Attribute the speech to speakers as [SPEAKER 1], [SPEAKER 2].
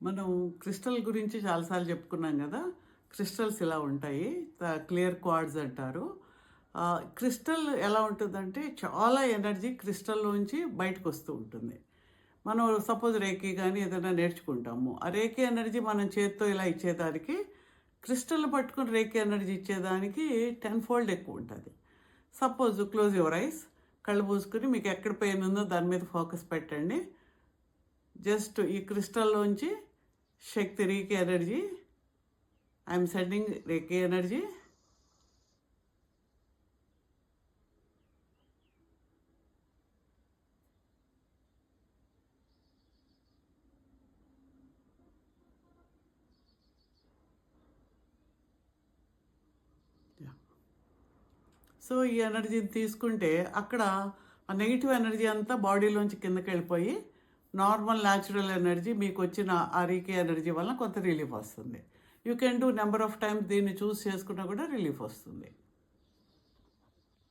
[SPEAKER 1] మనం క్రిస్టల్ గురించి చాలాసార్లు చెప్పుకున్నాం కదా. క్రిస్టల్స్ ఇలా ఉంటాయి. క్లియర్ క్వార్ట్జ్ అంటారు. క్రిస్టల్ ఎలా ఉంటుందంటే చాలా ఎనర్జీ క్రిస్టల్లోంచి బయటకు వస్తూ ఉంటుంది. మనం సపోజ్ రేఖీ కానీ ఏదైనా నేర్చుకుంటాము. ఆ రేఖీ ఎనర్జీ మనం చేత్తో ఇలా ఇచ్చేదానికి, క్రిస్టల్ పట్టుకుని రేఖీ ఎనర్జీ ఇచ్చేదానికి 10 ఫోల్డ్ ఎక్కువ ఉంటుంది. సపోజ్ క్లోజ్ యువర్ ఐస్, కళ్ళు మూసుకుని మీకు ఎక్కడ పెయిన్ ఉందో దాని మీద ఫోకస్ పెట్టండి. జస్ట్ ఈ క్రిస్టల్లోంచి శక్తి, reiki energy, I'm sending reiki energy. So ఈ ఎనర్జీని తీసుకుంటే అక్కడ ఆ నెగిటివ్ ఎనర్జీ అంతా బాడీలోంచి కిందకి వెళ్ళిపోయి నార్మల్ న్యాచురల్ ఎనర్జీ మీకు వచ్చిన ఆ రీకే ఎనర్జీ వల్ల కొంత రిలీఫ్ వస్తుంది. You can do number of times దీన్ని చూస్ చేసుకున్నా కూడా రిలీఫ్ వస్తుంది.